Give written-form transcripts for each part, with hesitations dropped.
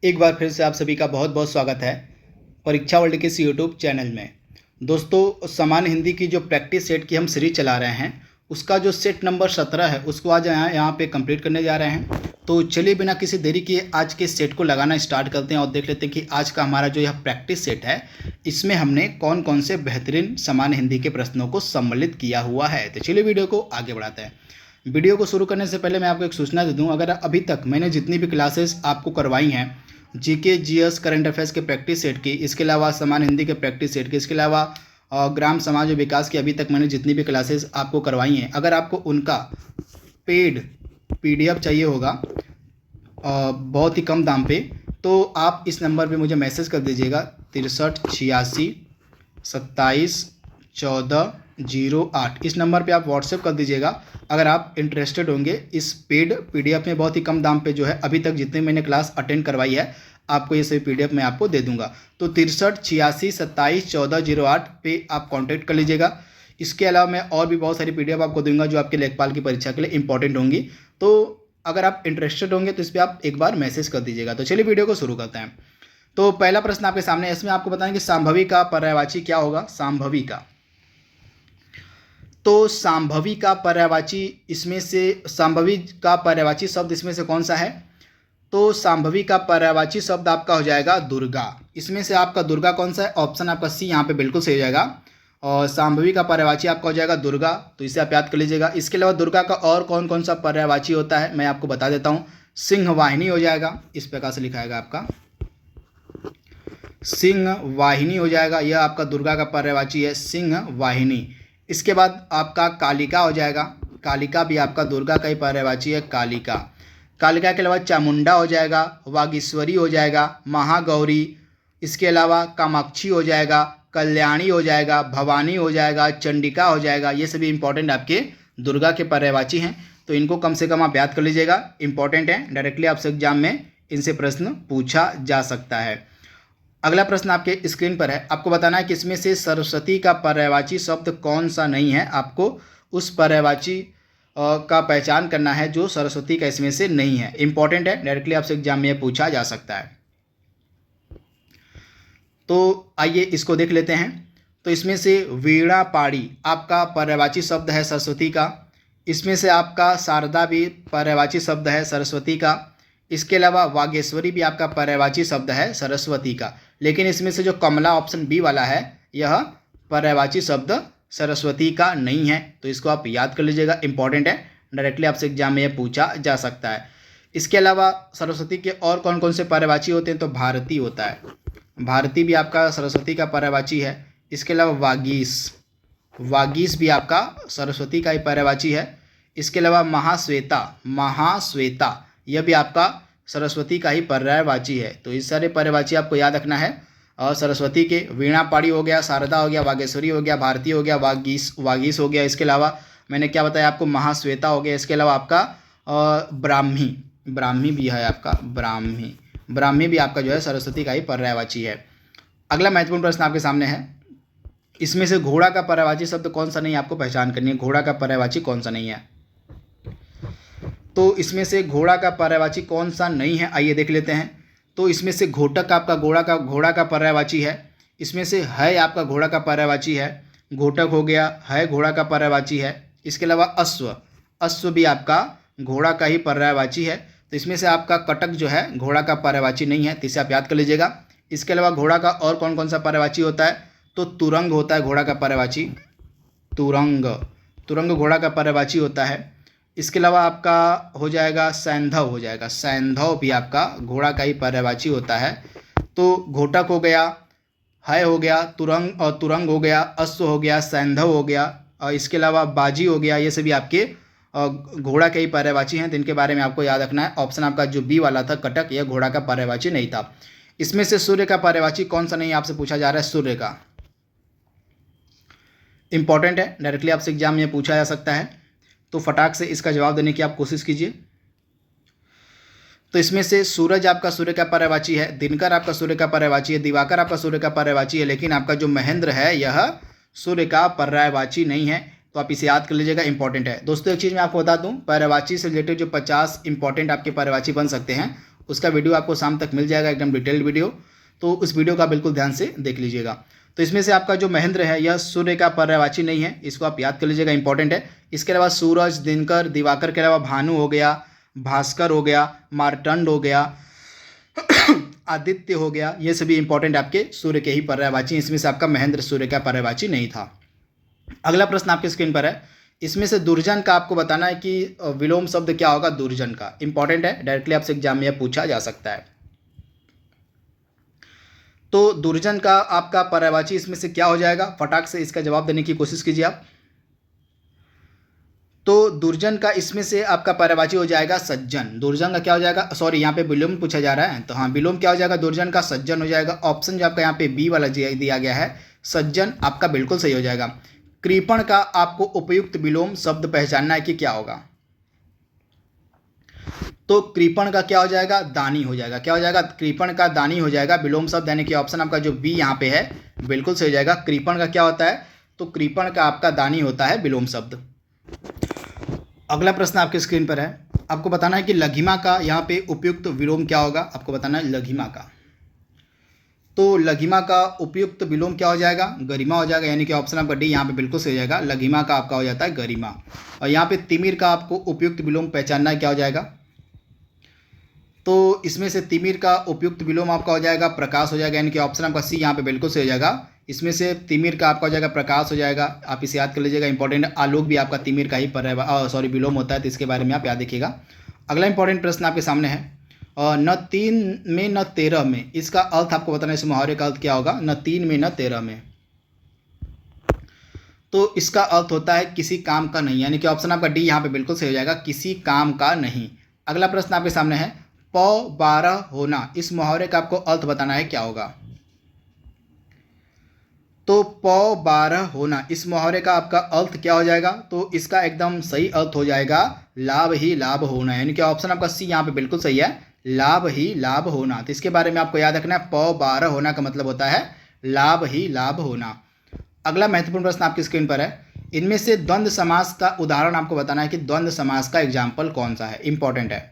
एक बार फिर से आप सभी का बहुत बहुत स्वागत है परीक्षा वर्ल्ड के इस यूट्यूब चैनल में। दोस्तों, सामान्य हिंदी की जो प्रैक्टिस सेट की हम सीरीज चला रहे हैं उसका जो सेट नंबर 17 है उसको आज यहाँ पे कंप्लीट करने जा रहे हैं। तो चलिए बिना किसी देरी किए आज के सेट को लगाना स्टार्ट करते हैं और देख लेते हैं कि आज का हमारा जो यह प्रैक्टिस सेट है इसमें हमने कौन कौन से बेहतरीन सामान्य हिंदी के प्रश्नों को सम्मिलित किया हुआ है। तो चलिए वीडियो को आगे बढ़ाते हैं। वीडियो को शुरू करने से पहले मैं आपको एक सूचना दे दूं, अगर अभी तक मैंने जितनी भी क्लासेस आपको करवाई हैं जीके जीएस करंट अफेयर्स के प्रैक्टिस सेट की, इसके अलावा सामान्य हिंदी के प्रैक्टिस सेट की, इसके अलावा ग्राम समाज और विकास की अभी तक मैंने जितनी भी क्लासेस आपको करवाई हैं, अगर आपको उनका पेड पीडीएफ चाहिए होगा बहुत ही कम दाम पे, तो आप इस नंबर पे मुझे मैसेज कर दीजिएगा 6386271408। इस नंबर पे आप व्हाट्सएप कर दीजिएगा अगर आप इंटरेस्टेड होंगे इस पेड पीडीएफ में। बहुत ही कम दाम पे जो है अभी तक जितने मैंने क्लास अटेंड करवाई है आपको ये सभी पीडीएफ मैं आपको दे दूंगा। तो 6386271408 पे आप कांटेक्ट कर लीजिएगा। इसके अलावा मैं और भी बहुत सारी पीडीएफ आपको दूंगा जो आपके लेखपाल की परीक्षा के लिए इंपॉर्टेंट होंगी। तो अगर आप इंटरेस्टेड होंगे तो इस पर आप एक बार मैसेज कर दीजिएगा। तो चलिए वीडियो को शुरू करते हैं। तो पहला प्रश्न आपके सामने है, इसमें आपको बताएं कि संभवी का पर्यायवाची क्या होगा। संभवी का, तो संभवी का पर्यायवाची इसमें से संभवी का पर्यायवाची शब्द इसमें से कौन सा है? तो संभवी का पर्यायवाची शब्द आपका हो जाएगा दुर्गा। इसमें से आपका दुर्गा कौन सा है? ऑप्शन आपका सी यहाँ पे बिल्कुल सही हो जाएगा। और संभवी का पर्यायवाची आपका हो जाएगा दुर्गा, तो इसे आप याद कर लीजिएगा। इसके अलावा दुर्गा का और कौन कौन सा पर्यायवाची होता है मैं आपको बता देता हूँ। सिंह वाहिनी हो जाएगा, इस प्रकार से लिखाएगा आपका सिंह वाहिनी हो जाएगा, यह आपका दुर्गा का पर्यायवाची है सिंह वाहिनी। इसके बाद आपका कालिका हो जाएगा, कालिका भी आपका दुर्गा का ही पर्यायवाची है कालिका। कालिका के अलावा चामुंडा हो जाएगा, वागीश्वरी हो जाएगा, महागौरी, इसके अलावा कामाक्षी हो जाएगा, कल्याणी हो जाएगा, भवानी हो जाएगा, चंडिका हो जाएगा। ये सभी इंपॉर्टेंट आपके दुर्गा के पर्यायवाची हैं, तो इनको कम से कम आप याद कर लीजिएगा, इंपॉर्टेंट है। डायरेक्टली आपसे एग्जाम में इनसे प्रश्न पूछा जा सकता है। अगला प्रश्न आपके स्क्रीन पर है, आपको बताना है कि इसमें से सरस्वती का पर्यायवाची शब्द कौन सा नहीं है। आपको उस पर्यायवाची का पहचान करना है जो सरस्वती का इसमें से नहीं है। इंपॉर्टेंट है, डायरेक्टली आपसे एग्जाम में पूछा जा सकता है। तो आइए इसको देख लेते हैं। तो इसमें से वीणा पाड़ी आपका पर्यायवाची शब्द है सरस्वती का। इसमें से आपका शारदा भी पर्यायवाची शब्द है सरस्वती का। इसके अलावा वागेश्वरी भी आपका पर्यायवाची शब्द है सरस्वती का। लेकिन इसमें से जो कमला ऑप्शन बी वाला है यह पर्यायवाची शब्द सरस्वती का नहीं है, तो इसको आप याद कर लीजिएगा, इंपॉर्टेंट है। डायरेक्टली आपसे एग्जाम में यह पूछा जा सकता है। इसके अलावा सरस्वती के और कौन कौन से पर्यायवाची होते हैं? तो भारती होता है, भारती भी आपका सरस्वती का पर्यायवाची है। इसके अलावा वागीश, वागीश भी आपका सरस्वती का ही पर्यायवाची है। इसके अलावा महाश्वेता, महाश्वेता यह भी आपका सरस्वती का ही पर्यायवाची है। तो इस सारे पर्यायवाची आपको याद रखना है। और सरस्वती के वीणा पाड़ी हो गया, शारदा हो गया, वागेश्वरी हो गया, भारती हो गया, वागीश हो गया। इसके अलावा मैंने क्या बताया आपको, महाश्वेता हो गया। इसके अलावा आपका ब्राह्मी, ब्राह्मी भी है आपका, ब्राह्मी, ब्राह्मी भी आपका जो है सरस्वती का ही पर्यायवाची है। अगला महत्वपूर्ण प्रश्न आपके सामने है, इसमें से घोड़ा का पर्यायवाची शब्द कौन सा नहीं है, आपको पहचान करनी है। घोड़ा का पर्यायवाची कौन सा नहीं है? तो इसमें से घोड़ा का पर्यायवाची कौन सा नहीं है, आइए देख लेते हैं। तो इसमें से घोटक आपका घोड़ा का पर्यायवाची है। इसमें से है आपका घोड़ा का पर्यायवाची है, घोटक हो गया, है घोड़ा का पर्यायवाची है। इसके अलावा अश्व, अश्व भी आपका घोड़ा का ही पर्यायवाची है। तो इसमें से आपका कटक जो है घोड़ा का पर्यायवाची नहीं है, तो इसे आप याद कर लीजिएगा। इसके अलावा घोड़ा का और कौन कौन सा पर्यायवाची होता है? तो तुरंग होता है घोड़ा का पर्यायवाची, तुरंग, तुरंग घोड़ा का पर्यायवाची होता है। इसके अलावा आपका हो जाएगा सैंधव, हो जाएगा सैंधव भी आपका घोड़ा का ही पर्यायवाची होता है। तो घोटक हो गया, है हो गया, तुरंग और तुरंग हो गया, अश्व हो गया, सैंधव हो गया, और इसके अलावा बाजी हो गया। ये सभी आपके घोड़ा के ही पर्यायवाची हैं, तो इनके बारे में आपको याद रखना है। ऑप्शन आपका जो बी वाला था कटक, यह घोड़ा का पर्यायवाची नहीं था। इसमें से सूर्य का पर्यायवाची कौन सा नहीं आपसे पूछा जा रहा है? सूर्य का, इंपॉर्टेंट है, डायरेक्टली आपसे एग्जाम में पूछा जा सकता है। तो फटाक से इसका जवाब देने की आप कोशिश कीजिए। तो इसमें से सूरज आपका सूर्य का पर्यायवाची है, दिनकर आपका सूर्य का पर्यायवाची है, दिवाकर आपका सूर्य का पर्यायवाची है, लेकिन आपका जो महेंद्र है यह सूर्य का पर्यायवाची नहीं है। तो आप इसे याद कर लीजिएगा, इंपॉर्टेंट है। दोस्तों एक चीज़ मैं आपको बता दूं, पर्यायवाची से रिलेटेड जो 50 इंपॉर्टेंट आपके पर्यायवाची बन सकते हैं उसका वीडियो आपको शाम तक मिल जाएगा, एकदम डिटेल्ड वीडियो। तो उस वीडियो का बिल्कुल ध्यान से देख लीजिएगा। तो इसमें से आपका जो महेंद्र है यह सूर्य का पर्यायवाची नहीं है, इसको आप याद कर लीजिएगा, इंपॉर्टेंट है। इसके अलावा सूरज, दिनकर, दिवाकर के अलावा भानु हो गया, भास्कर हो गया, मार्तंड हो गया, आदित्य हो गया, ये सभी इंपॉर्टेंट आपके सूर्य के ही पर्यायवाची। इसमें से आपका महेंद्र सूर्य का पर्यायवाची नहीं था। अगला प्रश्न आपके स्क्रीन पर है, इसमें से दुर्जन का आपको बताना है कि विलोम शब्द क्या होगा दुर्जन का। इंपॉर्टेंट है, डायरेक्टली आपसे एग्जाम में पूछा जा सकता है। तो दुर्जन का आपका पर्यायवाची इसमें से क्या हो जाएगा, फटाक से इसका जवाब देने की कोशिश कीजिए आप। तो दुर्जन का इसमें से आपका पर्यायवाची हो जाएगा सज्जन। दुर्जन का क्या हो जाएगा, सॉरी यहाँ पे विलोम पूछा जा रहा है, तो हाँ विलोम क्या हो जाएगा, दुर्जन का सज्जन हो जाएगा। ऑप्शन जो आपका यहाँ पे बी वाला दिया गया है, सज्जन, आपका बिल्कुल सही हो जाएगा। कृपण का आपको उपयुक्त विलोम शब्द पहचानना है कि क्या होगा। तो कृपण का क्या हो जाएगा, दानी हो जाएगा। क्या हो जाएगा, कृपण का दानी हो जाएगा विलोम शब्द, यानी कि ऑप्शन आपका जो बी यहाँ पे है बिल्कुल सही हो जाएगा। कृपण का क्या होता है, तो कृपण का आपका दानी होता है विलोम शब्द। अगला प्रश्न आपके स्क्रीन पर है, आपको बताना है कि लघिमा का यहाँ पे उपयुक्त विलोम क्या होगा। आपको बताना है लघिमा का, तो लघिमा का उपयुक्त विलोम क्या हो जाएगा, गरिमा हो जाएगा, यानी कि ऑप्शन आपका डी यहाँ पे बिल्कुल सही हो जाएगा। लघिमा का आपका हो जाता है गरिमा। और यहाँ पे तिमिर का आपको उपयुक्त विलोम पहचानना है, क्या हो जाएगा, तो इसमें से तिमिर का उपयुक्त विलोम आपका हो जाएगा प्रकाश हो जाएगा, यानी कि ऑप्शन आपका सी यहाँ पे बिल्कुल सही हो जाएगा। इसमें से तिमिर का आपका हो जाएगा प्रकाश हो जाएगा, आप इसे याद कर लीजिएगा, इंपॉर्टेंट। आलोक भी आपका तिमिर का ही विलोम होता है, तो इसके बारे में आप याद रखिएगा। अगला इंपॉर्टेंट प्रश्न आपके सामने है, न 3 में न 13 में, इसका अर्थ आपको बताना है, इस मुहावरे का अर्थ क्या होगा, न 3 में न 13 में। तो इसका अर्थ होता है किसी काम का नहीं, यानी कि ऑप्शन आपका डी यहाँ पे बिल्कुल सही हो जाएगा, किसी काम का नहीं। अगला प्रश्न आपके सामने है, पौ 12 होना, इस मुहावरे का आपको अर्थ बताना है, क्या होगा। तो पौ 12 होना, इस मुहावरे का आपका अर्थ क्या हो जाएगा, तो इसका एकदम सही अर्थ हो जाएगा लाभ ही लाभ होना, यानी कि ऑप्शन आपका सी यहाँ पे बिल्कुल सही है, लाभ ही लाभ होना। तो इसके बारे में आपको याद रखना है, पौ 12 होना का मतलब होता है लाभ ही लाभ होना। अगला महत्वपूर्ण प्रश्न आपकी स्क्रीन पर है, इनमें से द्वंद्व समास का उदाहरण आपको बताना है कि द्वंद्व समास का एग्जाम्पल कौन सा है, इंपॉर्टेंट है।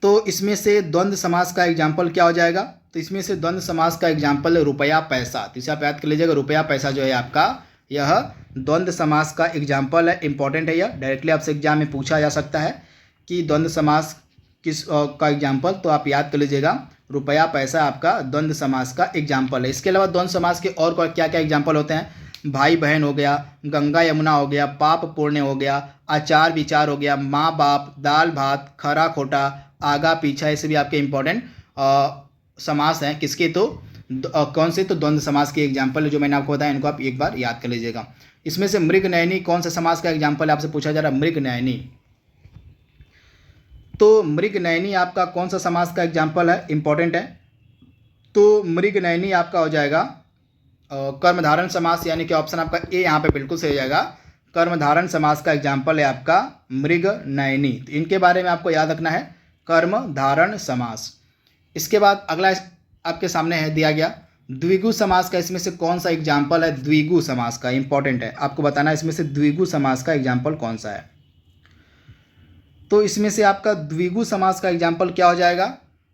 तो इसमें से द्वंद्व समास का एग्जाम्पल क्या हो जाएगा, तो इसमें से द्वंद्व समास का एग्जाम्पल रुपया पैसा। तो इसे आप याद कर लीजिएगा, रुपया पैसा जो है आपका यह द्वंद्व समास का एग्जाम्पल है, इंपॉर्टेंट है। यह डायरेक्टली आपसे एग्जाम में पूछा जा सकता है कि द्वंद्व समास किस का एग्जाम्पल, तो आप याद कर लीजिएगा रुपया पैसा आपका द्वंद्व समास का एग्जाम्पल है। इसके अलावा द्वंद्व समास के और क्या क्या एग्जाम्पल होते हैं, भाई बहन हो गया, गंगा यमुना हो गया, पाप पुण्य हो गया, आचार विचार हो गया, माँ बाप, दाल भात, खरा खोटा, आगा पीछा, ऐसे भी आपके इंपॉर्टेंट समास हैं। किसके, तो कौन से, तो द्वंद्व समास के एग्जाम्पल जो मैंने आपको बताया, इनको आप एक बार याद कर लीजिएगा। इसमें से मृग नयनी कौन सा समास का एग्जाम्पल है, आपसे पूछा जा रहा है, मृग नयनी। तो मृग नयनी आपका कौन सा समास का एग्जाम्पल है, इंपॉर्टेंट है। तो मृग नयनी आपका हो जाएगा कर्मधारण समास, यानी कि ऑप्शन आपका ए यहाँ पे बिल्कुल सही हो जाएगा, कर्मधारण समास का एग्जाम्पल है आपका मृग नयनी। तो इनके बारे में आपको याद रखना है, कर्मधारण समास। इसके बाद अगला आपके सामने है दिया गया द्विगु समास का, इसमें से कौन सा एग्जाम्पल है द्विगु समास का, इंपॉर्टेंट है, आपको बताना है इसमें से द्विगु समास का एग्जाम्पल कौन सा है। तो इसमें से आपका द्विगु समास का एग्जाम्पल क्या हो जाएगा,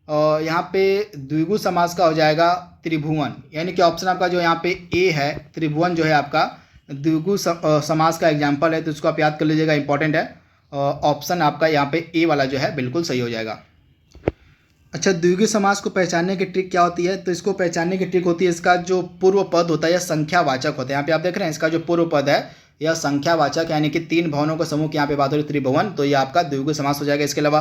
यहाँ पे द्विगु समास का हो जाएगा त्रिभुवन, यानी कि ऑप्शन आपका जो यहाँ पे ए है, त्रिभुवन जो है आपका द्विगु समास का एग्जाम्पल है, तो इसको आप याद कर लीजिएगा, इंपॉर्टेंट है। ऑप्शन आपका यहाँ पे ए वाला जो है बिल्कुल सही हो जाएगा। अच्छा, द्विगु समास को पहचानने की ट्रिक क्या होती है, तो इसको पहचानने की ट्रिक होती है, इसका जो पूर्व पद होता है यह संख्यावाचक होता है। यहाँ पे आप देख रहे हैं इसका जो पूर्व पद है यह संख्यावाचक, यानी कि 3 भवनों का समूह की यहाँ पे बात हो रही त्रिभुवन, तो ये आपका द्विगु समास हो जाएगा। इसके अलावा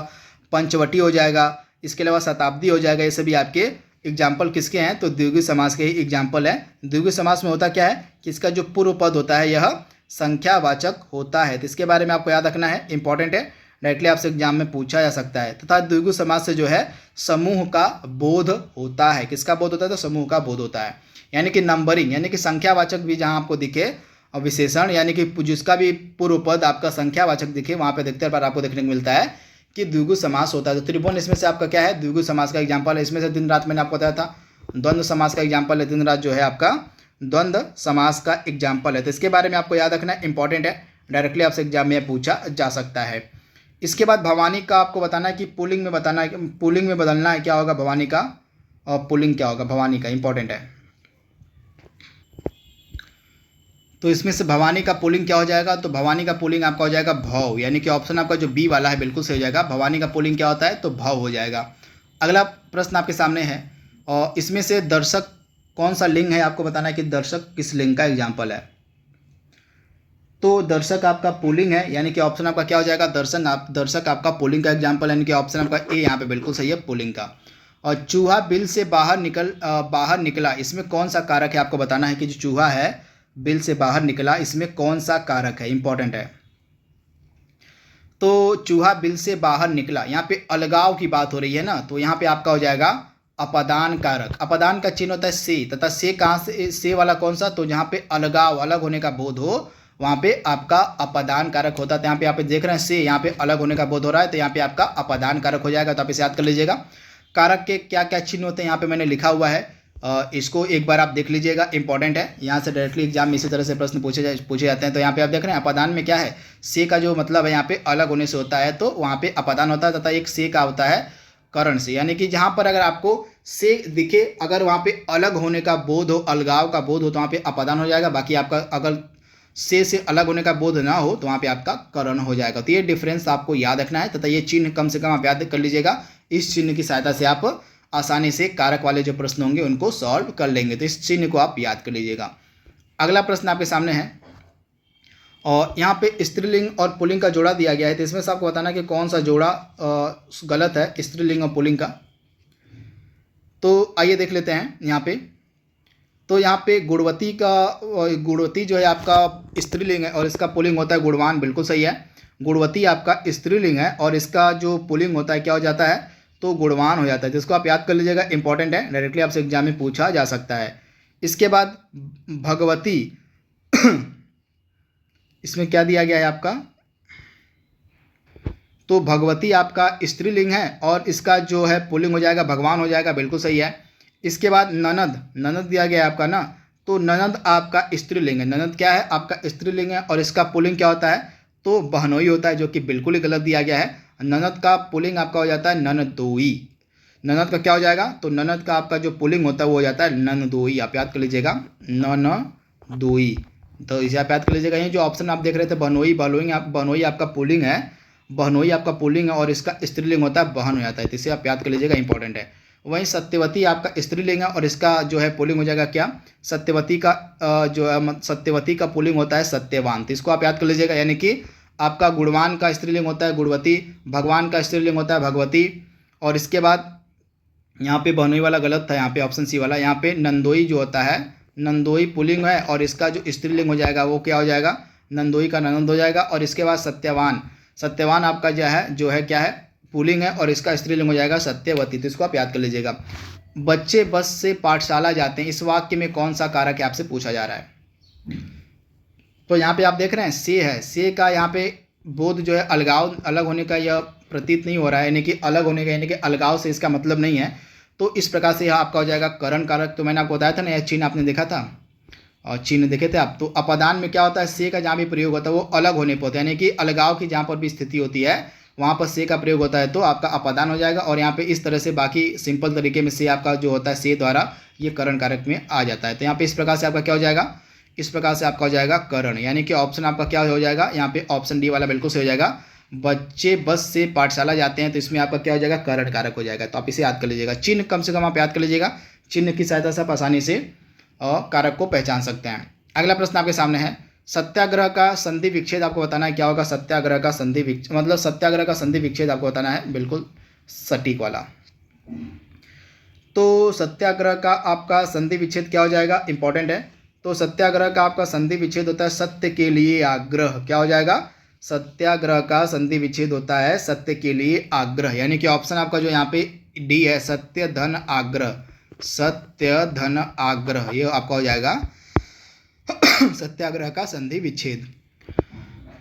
पंचवटी हो जाएगा, इसके अलावा शताब्दी हो जाएगा, ये सभी आपके एग्जाम्पल किसके हैं, तो द्विगु समास के ही एग्जाम्पल है। द्विगु समास में होता क्या है कि इसका जो पूर्व पद होता है यह संख्यावाचक होता है, तो इसके बारे में आपको याद रखना है, इंपॉर्टेंट है, डायरेक्टली आपसे एग्जाम में पूछा जा सकता है। तथा द्विगु समास से जो है समूह का बोध होता है, किसका बोध होता है, तो समूह का बोध होता है, यानी कि नंबरिंग, यानी कि संख्यावाचक भी जहाँ आपको दिखे विशेषण, यानी कि जिसका भी पूर्व पद आपका संख्यावाचक दिखे वहाँ पे देखते पर आपको देखने को मिलता है कि द्विगु समास होता है। तो त्रिभुवन इसमें से आपका क्या है, द्विगु समास का एग्जाम्पल है। इसमें से दिन रात मैंने आपको बताया था, द्वंद्व समास का एग्जाम्पल है, दिन रात जो है आपका द्वंद्व समास का एग्जाम्पल है। तो इसके बारे में आपको याद रखना है, इंपॉर्टेंट है, डायरेक्टली आपसे एग्जाम में पूछा जा सकता है। इसके बाद भवानी का आपको बताना है कि पुल्लिंग में बताना है, पुल्लिंग में बदलना है, क्या होगा भवानी का, और पुल्लिंग क्या होगा भवानी का, इंपॉर्टेंट है। तो इसमें से भवानी का पुल्लिंग क्या हो जाएगा, तो भवानी का पुल्लिंग आपका हो जाएगा भव, यानी कि ऑप्शन आपका जो बी वाला है बिल्कुल सही हो जाएगा। भवानी का पुल्लिंग क्या होता है, तो भव हो जाएगा। अगला प्रश्न आपके सामने है, और इसमें से दर्शक कौन सा लिंग है, आपको बताना है कि दर्शक किस लिंग का एग्जाम्पल है। तो दर्शक आपका पुल्लिंग है, यानी कि ऑप्शन आपका क्या हो जाएगा, दर्शक आपका पुल्लिंग का एग्जाम्पल, यानी कि ऑप्शन आपका ए यहाँ पे बिल्कुल सही है, पुल्लिंग का। और चूहा बिल से बाहर निकला, इसमें कौन सा कारक है, आपको बताना है कि जो चूहा है बिल से बाहर निकला, इसमें कौन सा कारक है, इंपॉर्टेंट है। तो चूहा बिल से बाहर निकला, यहाँ पे अलगाव की बात हो रही है ना, तो यहाँ पे आपका हो जाएगा अपदान कारक। अपदान का चिन्ह होता है से, तथा से कहाँ से वाला कौन सा, तो जहाँ पे अलगाव, अलग होने का बोध हो, वहाँ पे आपका अपदान कारक होता है। तो यहाँ पे देख रहे हैं से, यहाँ पे अलग होने का बोध हो रहा है, तो यहाँ पे आपका अपदान कारक हो जाएगा। तो आप इसे याद कर लीजिएगा। कारक के क्या क्या चिन्ह होते हैं, यहाँ पे मैंने लिखा हुआ है, इसको एक बार आप देख लीजिएगा, इंपॉर्टेंट है। यहाँ से डायरेक्टली एग्जाम में इसी तरह से प्रश्न पूछे जाते हैं। तो यहाँ पे आप देख रहे हैं अपदान में क्या है, से का जो मतलब है यहाँ पे अलग होने से होता है, तो वहाँ पे अपदान होता है, तथा एक से का होता है करण से, यानी कि जहाँ पर अगर आपको से दिखे, अगर वहाँ पे अलग होने का बोध हो, अलगाव का बोध हो, तो वहाँ पे अपदान हो जाएगा। बाकी आपका अगर से अलग होने का बोध ना हो, तो वहाँ पे आपका करण हो जाएगा। तो ये डिफरेंस आपको याद रखना है, तथा ये चिन्ह कम से कम आप याद कर लीजिएगा। इस चिन्ह की सहायता से आप आसानी से कारक वाले जो प्रश्न होंगे उनको सॉल्व कर लेंगे। तो इस चिन्ह को आप याद कर लीजिएगा। अगला प्रश्न आपके सामने है, और यहाँ पे स्त्रीलिंग और पुल्लिंग का जोड़ा दिया गया है। तो इसमें से आपको बताना कि कौन सा जोड़ा गलत है, स्त्रीलिंग और पुल्लिंग का। तो आइए देख लेते हैं यहाँ पे। तो यहाँ पे गुणवती जो है आपका स्त्रीलिंग है, और इसका पुल्लिंग होता है गुणवान, बिल्कुल सही है। गुणवती आपका स्त्रीलिंग है, और इसका जो पुल्लिंग होता है क्या हो जाता है, तो गुणवान हो जाता है। जिसको आप याद कर लीजिएगा, इंपॉर्टेंट है, डायरेक्टली आपसे एग्जाम में पूछा जा सकता है। इसके बाद भगवती इसमें क्या दिया गया है आपका, तो भगवती आपका स्त्रीलिंग है, और इसका जो है पुल्लिंग हो जाएगा भगवान हो जाएगा, बिल्कुल सही है। इसके बाद ननद दिया गया है आपका ना, तो ननद आपका स्त्रीलिंग है। ननद क्या है, आपका स्त्रीलिंग है, और इसका पुल्लिंग क्या होता है, तो बहनोई होता है, जो कि बिल्कुल ही गलत दिया गया है। ननद का पुल्लिंग आपका हो जाता है ननदोई। ननद का क्या हो जाएगा, तो ननद का आपका जो पुल्लिंग होता है वो हो जाता है ननदोई। आप याद कर लीजिएगा, ननदोई। तो इसे आप याद कर लीजिएगा। ये जो ऑप्शन आप देख रहे थे बहनोई, बहनोई आपका पुल्लिंग है, बहनोई आपका पुल्लिंग है, और इसका स्त्रीलिंग होता है बहन हो जाता है। तो इसे आप याद कर लीजिएगा, इंपॉर्टेंट है। वहीं सत्यवती आपका स्त्रीलिंग है, और इसका जो है पुल्लिंग हो जाएगा क्या, सत्यवती का जो है सत्यवती का पुल्लिंग होता है सत्यवान। तो इसको आप याद कर लीजिएगा, यानी कि आपका गुणवान का स्त्रीलिंग होता है गुणवती, भगवान का स्त्रीलिंग होता है भगवती, और इसके बाद यहाँ पे बहनोई वाला गलत था, यहाँ पे ऑप्शन सी वाला, यहाँ पे नंदोई जो होता है, नंदोई पुल्लिंग है, और इसका जो स्त्रीलिंग हो जाएगा वो क्या हो जाएगा, नंदोई का ननंद हो जाएगा। और इसके बाद सत्यवान आपका जो है क्या है, पुल्लिंग है, और इसका स्त्रीलिंग हो जाएगा सत्यवती। तो इसको आप याद कर लीजिएगा। बच्चे बस से पाठशाला जाते हैं, इस वाक्य में कौन सा कारक है आपसे पूछा जा रहा है। तो यहाँ पे आप देख रहे हैं से है, से का यहाँ पे बोध जो है अलग होने का यह प्रतीत नहीं हो रहा है, यानी कि अलग होने का, यानी कि अलगाव से इसका मतलब नहीं है। तो इस प्रकार से यह आपका हो जाएगा करण कारक। तो मैंने आपको बताया था ना, यह चिन्ह आपने देखा था, और चिन्ह देखे थे आप। तो अपदान में क्या होता है, से का जहाँ भी प्रयोग होता है वो अलग होने पर होता है, यानी कि अलगाव की जहाँ पर भी स्थिति होती है वहाँ पर से का प्रयोग होता है, तो आपका अपदान हो जाएगा। और यहाँ पे इस तरह से बाकी सिंपल तरीके में से आपका जो होता है से द्वारा ये करण कारक में आ जाता है। तो यहाँ पे इस प्रकार से आपका क्या हो जाएगा, इस प्रकार से आपका हो जाएगा करण, यानी कि ऑप्शन आपका क्या हो जाएगा, यहाँ पे ऑप्शन डी वाला बिल्कुल सही हो जाएगा। बच्चे बस से पाठशाला जाते हैं, तो इसमें आपका क्या हो जाएगा, करण कारक हो जाएगा। तो आप इसे याद कर लीजिएगा। चिन्ह कम से कम आप याद कर लीजिएगा, चिन्ह की सहायता से आप आसानी से कारक को पहचान सकते हैं। अगला प्रश्न आपके सामने है, सत्याग्रह का संधि विच्छेद आपको बताना है, क्या होगा सत्याग्रह का संधि विच्छेद, मतलब सत्याग्रह का संधि विच्छेद आपको बताना है, बिल्कुल सटीक वाला। तो सत्याग्रह का आपका संधि विच्छेद क्या हो जाएगा, इंपॉर्टेंट है। तो सत्याग्रह का आपका संधि विच्छेद होता है सत्य के लिए आग्रह, क्या हो जाएगा, सत्याग्रह का संधि विच्छेद होता है सत्य के लिए आग्रह, यानी कि ऑप्शन आपका जो यहाँ पे डी है, सत्य धन आग्रह, सत्य धन आग्रह, ये आपका हो जाएगा सत्याग्रह का संधि विच्छेद।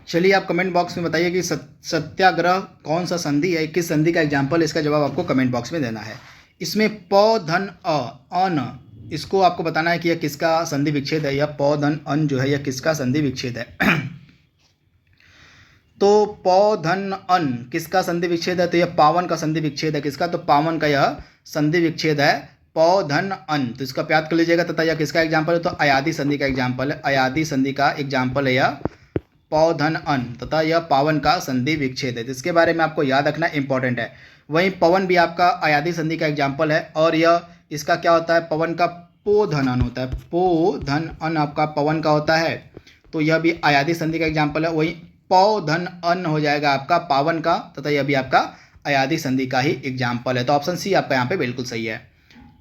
चलिए आप कमेंट बॉक्स में बताइए कि सत्याग्रह कौन सा संधि है, किस संधि का एग्जाम्पल, इसका जवाब आपको कमेंट बॉक्स में देना है। इसमें प धन अन, इसको आपको बताना है कि यह किसका संधि विच्छेद है, या प धन अन जो है यह किसका संधि विच्छेद है। तो पौ धन अन किसका संधि विच्छेद है? तो यह पावन का संधि विच्छेद है। किसका? तो पावन का यह संधि विच्छेद है, पौ धन अन। तो इसका याद कर लीजिएगा। तथा यह किसका एग्जाम्पल है? तो अयादी संधि का एग्जाम्पल है। अयादी संधि का एग्जाम्पल है यह पौ धन अन, तथा यह पावन का संधि विच्छेद है। जिसके बारे में आपको याद रखना इंपॉर्टेंट है। वहीं पवन भी आपका अयादी संधि का एग्जाम्पल है, और यह इसका क्या होता है? पवन का पो धन अन होता है। पो धन अन आपका पवन का होता है, तो यह भी अयादी संधि का एग्जाम्पल है। वहीं पौ धन अन हो जाएगा आपका पावन का, तथा यह भी आपका अयादी संधि का ही एग्जाम्पल है। तो ऑप्शन सी आपका यहाँ पे बिल्कुल सही है।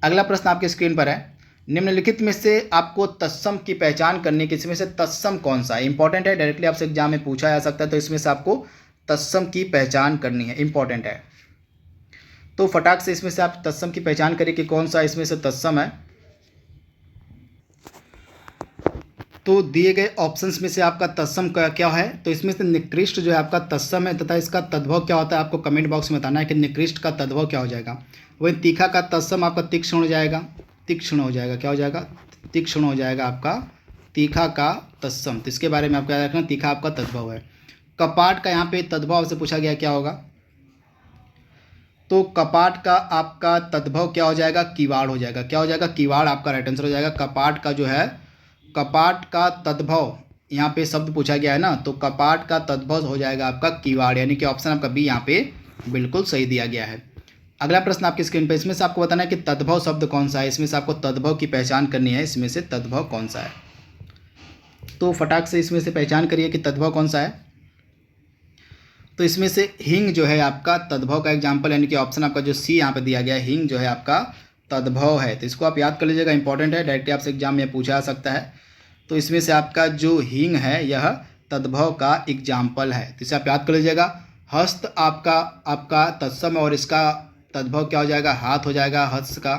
अगला प्रश्न आपके स्क्रीन पर है, निम्नलिखित में से आपको तत्सम की पहचान करनी कि इसमें से तत्सम कौन सा है? इंपॉर्टेंट है, डायरेक्टली आपसे एग्जाम में पूछा जा सकता है। तो इसमें से आपको तत्सम की पहचान करनी है, इंपॉर्टेंट है। तो फटाक से इसमें से आप तत्सम की पहचान करिए कि कौन सा इसमें से तत्सम है। तो दिए गए ऑप्शंस में से आपका तत्सम क्या है? तो इसमें से निकृष्ट जो है आपका तत्सम है, तथा इसका तद्भव क्या होता है? आपको कमेंट बॉक्स में बताना है कि निकृष्ट का तद्भव क्या हो जाएगा। वही तीखा का तत्सम आपका तीक्ष्ण हो जाएगा। तीक्ष्ण हो जाएगा, क्या हो जाएगा? तीक्ष्ण हो जाएगा आपका तीखा का तत्सम। तो इसके बारे में आपको याद रखना, तीखा आपका तद्भव है। कपाट का यहाँ पे तद्भव से पूछा गया, क्या होगा? तो कपाट का आपका तद्भव क्या हो जाएगा? किवाड़ हो जाएगा। क्या हो जाएगा? किवाड़ आपका राइट आंसर हो जाएगा। कपाट का जो है, कपाट का तद्भव यहाँ पे शब्द पूछा गया है ना, तो कपाट का तद्भव हो जाएगा आपका किवाड़, यानी कि ऑप्शन आपका बी यहाँ पे बिल्कुल सही दिया गया है। अगला प्रश्न आपकी स्क्रीन पे, इसमें से आपको बताना है कि तद्भव शब्द कौन सा है। इसमें से आपको तद्भव की पहचान करनी है, इसमें से तद्भव कौन सा है। तो फटाक से इसमें से पहचान करिए कि तद्भव कौन सा है। तो इसमें से हिंग जो है आपका तद्भव का एग्जाम्पल, यानी कि ऑप्शन आपका जो सी यहाँ पे दिया गया है, हिंग जो है आपका तद्भव है। तो इसको आप याद कर लीजिएगा, इंपॉर्टेंट है, डायरेक्टली आपसे एग्जाम में पूछा जा सकता है। तो इसमें से आपका जो हिंग है यह तद्भव का एग्जाम्पल है। तो इसे आप याद कर लीजिएगा। हस्त आपका तत्सम, और इसका तद्भव क्या हो जाएगा? हाथ हो जाएगा हस्त का।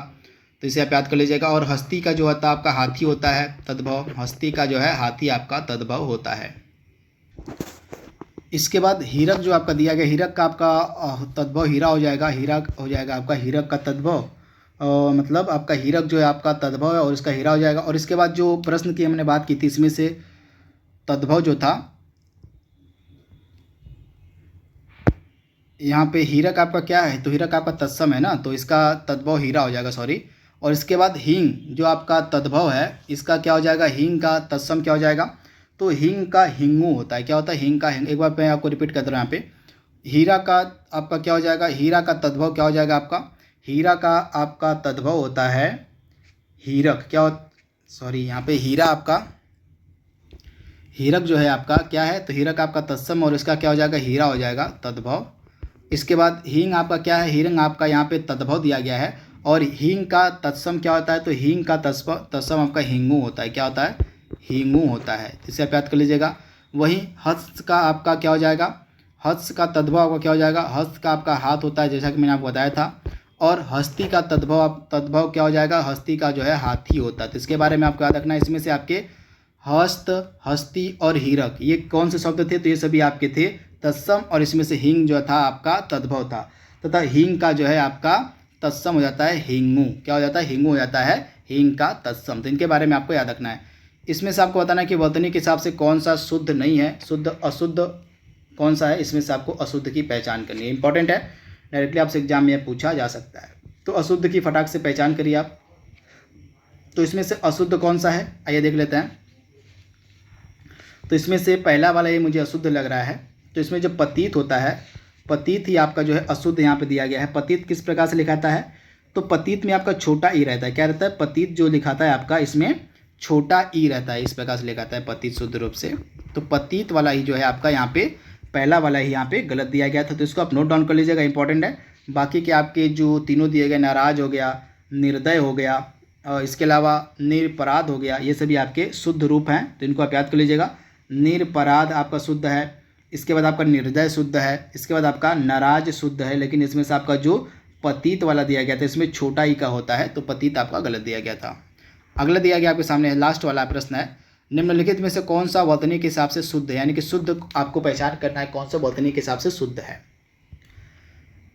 तो इसे आप याद कर लीजिएगा। और हस्ती का जो होता है आपका हाथी होता है तद्भव। हस्ती का जो है हाथी आपका तद्भव होता है। इसके बाद हीरक जो आपका दिया गया, हीरक का आपका तद्भव हीरा हो जाएगा। हीरक हो जाएगा आपका हीरक का तद्भव, मतलब आपका हीरक जो है आपका तद्भव है और इसका हीरा हो जाएगा। और इसके बाद जो प्रश्न की हमने बात की थी, इसमें से तद्भव जो था यहाँ पे हीरक आपका क्या है? तो हीरक आपका तत्सम है ना, तो इसका तद्भव हीरा हो जाएगा, सॉरी। और इसके बाद हींग जो आपका तद्भव है, इसका क्या हो जाएगा? हींग का तत्सम क्या हो जाएगा? तो हींग का हिंगू होता है। क्या होता है? हींग का हिंग। एक बार मैं आपको रिपीट कर दे रहा हूँ यहाँ पे। हीरा का आपका क्या हो जाएगा? हीरा का तद्भव क्या हो जाएगा आपका? हीरा का आपका तद्भव होता है हीरक। क्या सॉरी यहाँ पे हीरा आपका, हीरक जो है आपका क्या है? तो हीरक आपका तत्सम, और इसका क्या हो जाएगा? हीरा हो जाएगा तद्भव। इसके बाद हींग आपका क्या है? हीरंग आपका यहाँ पे तद्भव दिया गया है। और हींग का तत्सम क्या होता है? तो हींग का तत्सम आपका हिंगू होता है। क्या होता है? हिंगू होता है। इसे आप याद कर लीजिएगा। वहीं हस्त का आपका क्या हो जाएगा? हस्त का तद्भव आपका क्या हो जाएगा? हस्त का आपका हाथ होता है, जैसा कि मैंने आपको बताया था। और हस्ती का तद्भव क्या हो जाएगा? हस्ती का जो है हाथी होता है। तो इसके बारे में आपको याद रखना है। इसमें से आपके हस्त, हस्ती और हीरक ये कौन से शब्द थे? तो ये सभी आपके थे तत्सम, और इसमें से हिंग जो था आपका तद्भव था, तथा हिंग का जो है आपका तत्सम हो जाता है हिंगू। क्या हो जाता है? हिंगू हो जाता है हिंग का तत्सम। तो इनके बारे में आपको याद रखना है। इसमें से आपको बताना है कि वर्तनी के हिसाब से कौन सा शुद्ध नहीं है, शुद्ध अशुद्ध कौन सा है। इसमें से आपको अशुद्ध की पहचान करनी है, इंपॉर्टेंट है, डायरेक्टली आपसे एग्जाम में पूछा जा सकता है। तो अशुद्ध की फटाक से पहचान करिए आप। तो इसमें से अशुद्ध कौन सा है, आइए देख लेते हैं। तो इसमें से पहला वाला ये मुझे अशुद्ध लग रहा है। तो इसमें जो पतित होता है, पतित ही आपका जो है अशुद्ध यहाँ पे दिया गया है। पतित किस प्रकार से लिखाता है? तो पतित में आपका छोटा ई रहता है। क्या रहता है? पतित जो लिखाता है आपका, इसमें छोटा ई रहता है, इस प्रकार से लिखाता है पतित शुद्ध रूप से। तो पतित वाला ही जो है आपका यहाँ पे पहला वाला ही यहाँ पे गलत दिया गया था। तो इसको आप नोट डाउन कर लीजिएगा, इंपॉर्टेंट है। बाकी के आपके जो तीनों दिए गए, नाराज हो गया, निर्दय हो गया, और इसके अलावा निरपराध हो गया, ये सभी आपके शुद्ध रूप हैं। तो इनको आप याद कर लीजिएगा। निरपराध आपका शुद्ध है, इसके बाद आपका निर्दय शुद्ध है, इसके बाद आपका नाराज शुद्ध है। लेकिन इसमें से आपका जो पतित वाला दिया गया था, इसमें छोटा ई का होता है, तो पतित आपका गलत दिया गया था। अगला दिया गया आपके सामने लास्ट वाला प्रश्न है, निम्नलिखित में से कौन सा वर्तनी के हिसाब से शुद्ध है, यानी कि शुद्ध आपको पहचान करना है कौन सा वर्तनी के हिसाब से शुद्ध है।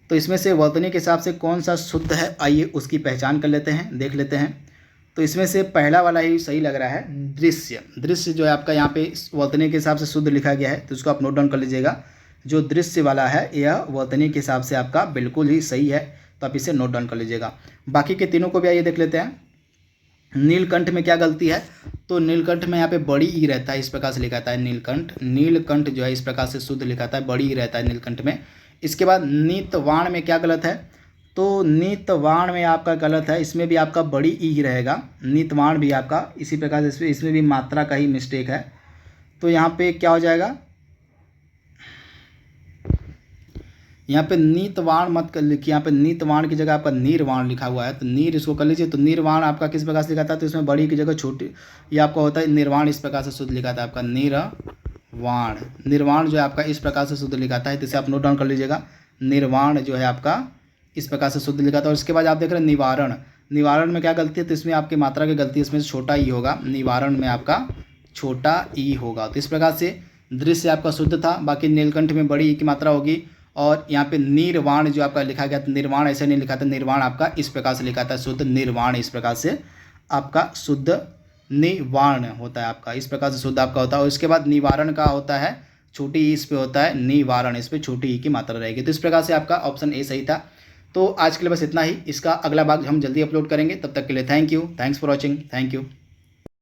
तो इसमें से वर्तनी के हिसाब से कौन सा शुद्ध है, आइए उसकी पहचान कर लेते हैं, देख लेते हैं। तो इसमें से पहला वाला ही सही लग रहा है, दृश्य। दृश्य जो है आपका यहाँ पे वर्तनी के हिसाब से शुद्ध लिखा गया है, तो इसको आप नोट डाउन कर लीजिएगा। जो दृश्य वाला है यह वर्तनी के हिसाब से आपका बिल्कुल ही सही है, तो आप इसे नोट डाउन कर लीजिएगा। बाकी के तीनों को भी आइए देख लेते हैं। नीलकंठ में क्या गलती है, तो नीलकंठ में यहाँ पे बड़ी ई रहता है, इस प्रकार से लिखा था नीलकंठ। नीलकंठ जो है इस प्रकार से शुद्ध लिखा था, बड़ी ई रहता है नीलकंठ में। इसके बाद नीतवाण में क्या गलत है, तो नीतवाण में आपका गलत है, इसमें भी आपका बड़ी ई रहेगा। नीतवाण भी आपका इसी प्रकार से इसमें भी मात्रा का ही मिस्टेक है। तो यहाँ पे क्या हो जाएगा, यहाँ पे नीतवाण मत कर लिखिए, यहाँ पे नीतवाण की जगह आपका नीरवाण लिखा हुआ है, तो नीर इसको कर लीजिए। तो नीरवाण आपका किस प्रकार से लिखा था, तो इसमें बड़ी की जगह छोटी ये आपका होता है निर्वाण, इस प्रकार से शुद्ध लिखा था आपका निर्वाण। निर्वाण जो है आपका इस प्रकार से शुद्ध लिखा था, इसे आप नोट डाउन कर लीजिएगा। निर्वाण जो है आपका इस प्रकार से शुद्ध लिखा था। और इसके बाद आप देख रहे हैं निवारण। निवारण में क्या गलती है, तो इसमें आपकी मात्रा की गलती है, इसमें छोटा ई होगा, निवारण में आपका छोटा ई होगा। तो इस प्रकार से दृश्य आपका शुद्ध था, बाकी नीलकंठ में बड़ी ई की मात्रा होगी। और यहाँ पे निर्वाण जो आपका लिखा गया था, निर्वाण ऐसे नहीं लिखा था, निर्वाण आपका इस प्रकार से लिखा था शुद्ध निर्वाण, इस प्रकार से आपका शुद्ध निवारण होता है, आपका इस प्रकार से शुद्ध आपका होता है। और इसके बाद निवारण का होता है छोटी ई, इस पे होता है निवारण, इस पे छोटी ई की मात्रा रहेगी। तो इस प्रकार से आपका ऑप्शन ए सही था। तो आज के लिए बस इतना ही, इसका अगला भाग हम जल्दी अपलोड करेंगे। तब तक के लिए thank you, thanks for watching, thank you.